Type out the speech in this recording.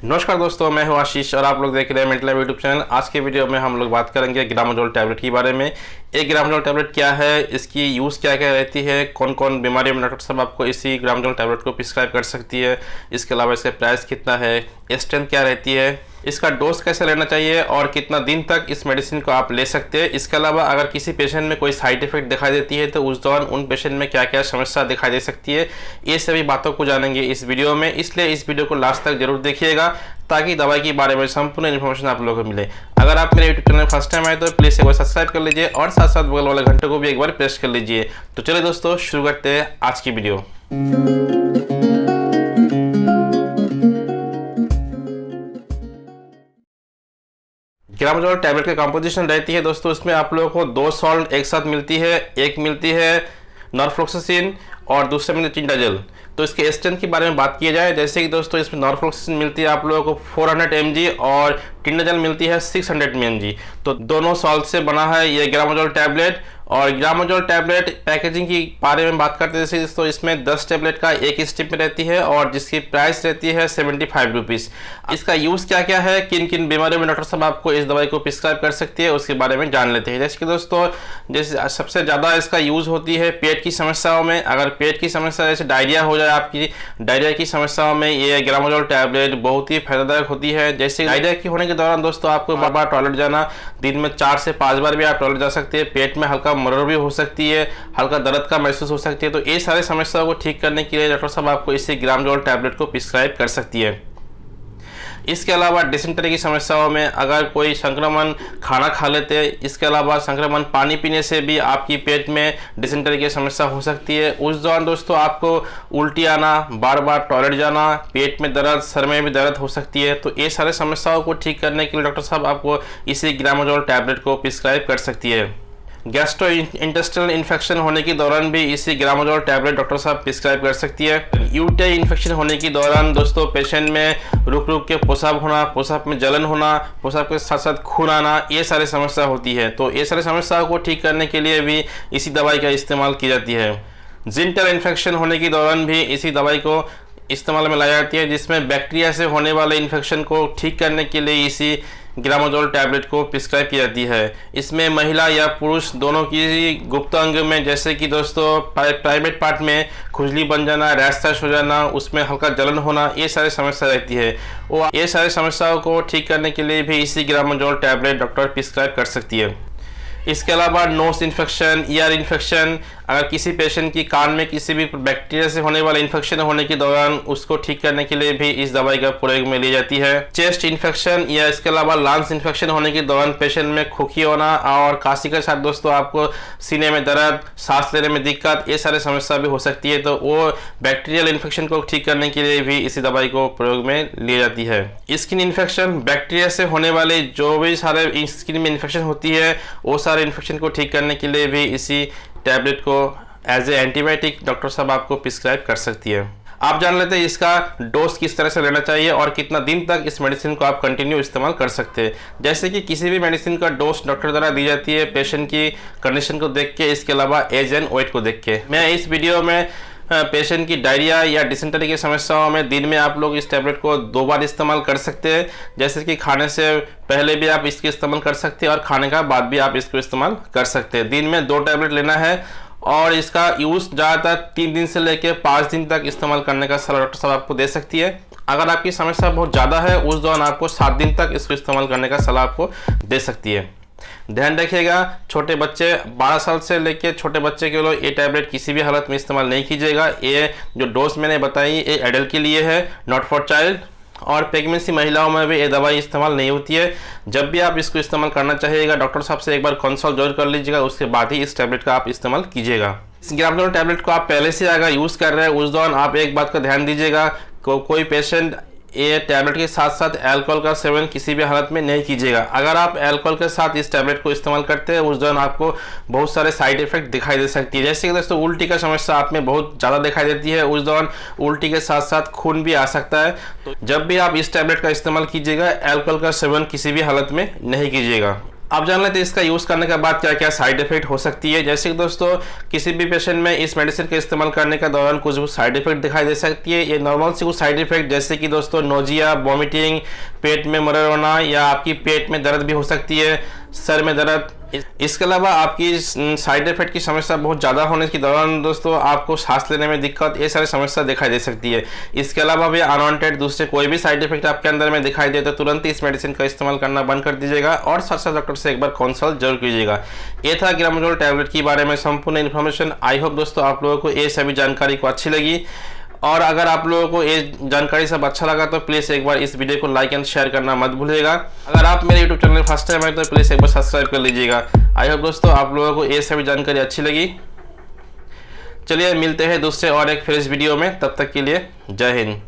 नमस्कार दोस्तों, मैं हूं आशीष और आप लोग देख रहे हैं मेडिलाइफ यूट्यूब चैनल। आज के वीडियो में हम लोग बात करेंगे ग्रामोजोल टैबलेट के बारे में। एक ग्रामोजोल टैबलेट क्या है, इसकी यूज़ क्या क्या रहती है, कौन कौन बीमारी में डॉक्टर साहब आपको इसी ग्रामोजोल टैबलेट को प्रिस्क्राइब कर सकती है, इसके अलावा इसका प्राइस कितना है, स्ट्रेंथ क्या रहती है, इसका डोज कैसे लेना चाहिए और कितना दिन तक इस मेडिसिन को आप ले सकते हैं। इसके अलावा अगर किसी पेशेंट में कोई साइड इफेक्ट दिखाई देती है तो उस दौरान उन पेशेंट में क्या क्या समस्या दिखाई दे सकती है, ये सभी बातों को जानेंगे इस वीडियो में। इसलिए इस वीडियो को लास्ट तक जरूर देखिएगा ताकि दवाई के बारे में संपूर्ण इन्फॉर्मेशन आप लोगों को मिले। अगर आप मेरे यूट्यूब चैनल फर्स्ट टाइम आए तो प्लीज़ एक बार सब्सक्राइब कर लीजिए और साथ साथ बगल वाले घंटे को भी एक बार प्रेस कर लीजिए। तो चलिए दोस्तों, शुरू करते हैं आज की वीडियो। ग्रामोजोल टैबलेट की कंपोजिशन रहती है दोस्तों, इसमें आप लोगों को दो सॉल्ट एक साथ मिलती है। एक मिलती है नॉरफ्लॉक्सासिन और दूसरे में टिंडाजोल। तो इसके स्ट्रेंथ के बारे में बात किया जाए, जैसे कि दोस्तों इसमें नॉरफ्लॉक्सासिन मिलती है आप लोगों को 400 mg और टिंडाजोल मिलती है 600 mg। तो दोनों सॉल्ट से बना है ये ग्रामोजोल टैबलेट। और ग्रामोजोल टैबलेट पैकेजिंग की बारे में बात करते हैं, जैसे दोस्तों इसमें 10 टैबलेट का एक स्ट्रिप में रहती है और जिसकी प्राइस रहती है 75 रुपीज़। इसका यूज़ क्या क्या है, किन किन बीमारियों में डॉक्टर साहब आपको इस दवाई को प्रिस्क्राइब कर सकती है, उसके बारे में जान लेते हैं। जैसे कि दोस्तों जैसे सबसे ज़्यादा इसका यूज़ होती है पेट की समस्याओं में। अगर पेट की समस्या जैसे डायरिया हो जाए, आपकी डायरिया की समस्याओं में ये ग्रामोजोल टैबलेट बहुत ही फायदादायक होती है। जैसे डायरिया की होने के दौरान दोस्तों आपको बार बार टॉयलेट जाना, दिन में 4 से 5 बार भी आप टॉयलेट जा सकते हैं। पेट में हल्का मरड़ भी हो सकती है, हल्का दर्द का महसूस हो सकती है। तो ये सारे समस्याओं को ठीक करने के लिए डॉक्टर साहब आपको इसी ग्रामोजोल टैबलेट को प्रिस्क्राइब कर सकती है। इसके अलावा डिसेंट्री की समस्याओं में अगर कोई संक्रमण खाना खा लेते हैं, इसके अलावा संक्रमण पानी पीने से भी आपकी पेट में डिसेंट्री की समस्या हो सकती है। उस दौरान दोस्तों आपको उल्टी आना, बार बार टॉयलेट जाना, पेट में दर्द, सर में भी दर्द हो सकती है। तो ये सारे समस्याओं को ठीक करने के लिए डॉक्टर साहब आपको इसी ग्रामोजोल टैबलेट को प्रिस्क्राइब कर सकती है। गैस्ट्रो इंटेस्टाइनल इन्फेक्शन होने के दौरान भी इसी ग्रामोजोल टैबलेट डॉक्टर साहब प्रिस्क्राइब कर सकती है। यूटीआई इन्फेक्शन होने के दौरान दोस्तों पेशेंट में रुक रुक के पेशाब होना, पेशाब में जलन होना, पेशाब के साथ साथ खून आना, ये सारी समस्या होती है। तो ये सारी समस्याओं को ठीक करने के लिए भी इसी दवाई का इस्तेमाल की जाती है। जिंटल इन्फेक्शन होने के दौरान भी इसी दवाई को इस्तेमाल में लाई जाती है, जिसमें बैक्टीरिया से होने वाले इन्फेक्शन को ठीक करने के लिए इसी ग्रामोजोल टैबलेट को प्रिस्क्राइब की जाती है। इसमें महिला या पुरुष दोनों की गुप्त अंग में, जैसे कि दोस्तों प्राइवेट पार्ट में खुजली बन जाना, रैश हो जाना, उसमें हल्का जलन होना, ये सारी समस्या रहती है। वो ये सारी समस्याओं को ठीक करने के लिए भी इसी ग्रामोजोल टैबलेट डॉक्टर प्रिस्क्राइब कर सकती है। इसके अलावा नोज इन्फेक्शन, ईयर इन्फेक्शन, अगर किसी पेशेंट की कान में किसी भी बैक्टीरिया से होने वाला इन्फेक्शन होने के दौरान उसको ठीक करने के लिए भी इस दवाई का प्रयोग में ली जाती है। चेस्ट इन्फेक्शन या इसके अलावा लंग्स इन्फेक्शन होने के दौरान पेशेंट में खोखी होना और खांसी के साथ दोस्तों आपको सीने में दर्द, सांस लेने में दिक्कत, ये सारे समस्या भी हो सकती है। तो वो बैक्टीरियल इन्फेक्शन को ठीक करने के लिए भी इसी दवाई को प्रयोग में ली जाती है। स्किन इन्फेक्शन, बैक्टीरिया से होने वाले जो भी सारे स्किन में इन्फेक्शन होती है वो सारे इन्फेक्शन को ठीक करने के लिए भी इसी टैबलेट को एज ए एंटीबायोटिक डॉक्टर साहब आपको प्रिस्क्राइब कर सकती है। आप जान लेते हैं इसका डोज किस तरह से लेना चाहिए और कितना दिन तक इस मेडिसिन को आप कंटिन्यू इस्तेमाल कर सकते हैं। जैसे कि किसी भी मेडिसिन का डोज डॉक्टर द्वारा दी जाती है पेशेंट की कंडीशन को देख के, इसके अलावा एज एंड वेट को देख के। मैं इस वीडियो में पेशेंट की डायरिया या डिसेंट्री की समस्याओं में दिन में आप लोग इस टैबलेट को 2 बार इस्तेमाल कर सकते हैं। जैसे कि खाने से पहले भी आप इसके इस्तेमाल कर सकते हैं और खाने का बाद भी आप इसको इस्तेमाल कर सकते हैं। दिन में 2 टैबलेट लेना है और इसका यूज़ ज़्यादातर 3 दिन से लेकर 5 दिन तक इस्तेमाल करने का सलाह डॉक्टर साहब आपको दे सकती है। अगर आपकी समस्या बहुत ज़्यादा है उस दौरान आपको 7 दिन तक इसको इस्तेमाल करने का सलाह आपको दे सकती है। ध्यान रखिएगा, छोटे बच्चे 12 साल से लेकर छोटे बच्चे के लिए ये टैबलेट किसी भी हालत में इस्तेमाल नहीं कीजिएगा। ये जो डोज मैंने बताई ये एडल्ट के लिए है, नॉट फॉर चाइल्ड। और प्रेगनेंसी महिलाओं में भी ये दवाई इस्तेमाल नहीं होती है। जब भी आप इसको इस्तेमाल करना चाहिएगा डॉक्टर साहब से एक बार कंसल्ट जरूर कर लीजिएगा, उसके बाद ही इस टैबलेट का आप इस्तेमाल कीजिएगा। इस ग्रामोजोल टैबलेट को आप पहले से अगर यूज़ कर रहे हैं उस दौरान आप एक बात का ध्यान दीजिएगा, कोई पेशेंट ये टैबलेट के साथ साथ अल्कोहल का सेवन किसी भी हालत में नहीं कीजिएगा। अगर आप अल्कोहल के साथ इस टैबलेट को इस्तेमाल करते हैं उस दौरान आपको बहुत सारे साइड इफेक्ट दिखाई दे सकती है। जैसे कि दोस्तों उल्टी का समस्या आप में बहुत ज़्यादा दिखाई देती है, उस दौरान उल्टी के साथ साथ खून भी आ सकता है। तो जब भी आप इस टैबलेट का इस्तेमाल कीजिएगा अल्कोहल का सेवन किसी भी हालत में नहीं कीजिएगा। आप जान लेते हैं इसका यूज़ करने के बाद क्या क्या साइड इफेक्ट हो सकती है। जैसे कि दोस्तों किसी भी पेशेंट में इस मेडिसिन का इस्तेमाल करने के दौरान कुछ साइड इफेक्ट दिखाई दे सकती है। ये नॉर्मल से कुछ साइड इफेक्ट जैसे कि दोस्तों नोजिया, वॉमिटिंग, पेट में मरड़ होना या आपकी पेट में दर्द भी हो सकती है, सर में दर्द। इसके अलावा आपकी साइड इफेक्ट की समस्या बहुत ज़्यादा होने के दौरान दोस्तों आपको सांस लेने में दिक्कत, ये सारी समस्या दिखाई दे सकती है। इसके अलावा भी अनवांटेड दूसरे कोई भी साइड इफेक्ट आपके अंदर में दिखाई दे तो तुरंत इस मेडिसिन का इस्तेमाल करना बंद कर दीजिएगा और साथ डॉक्टर से एक बार कंसल्ट जरूर कीजिएगा। ये था ग्रामोजोल टैबलेट के बारे में संपूर्ण इन्फॉर्मेशन। आई होप दोस्तों आप लोगों को ये सभी जानकारी को अच्छी लगी, और अगर आप लोगों को ये जानकारी सब अच्छा लगा तो प्लीज़ एक बार इस वीडियो को लाइक एंड शेयर करना मत भूलिएगा। अगर आप मेरे यूट्यूब चैनल फर्स्ट टाइम आए तो प्लीज़ एक बार सब्सक्राइब कर लीजिएगा। आई होप दोस्तों आप लोगों को ये सभी जानकारी अच्छी लगी। चलिए मिलते हैं दूसरे और एक फ्रेश वीडियो में, तब तक के लिए जय हिंद।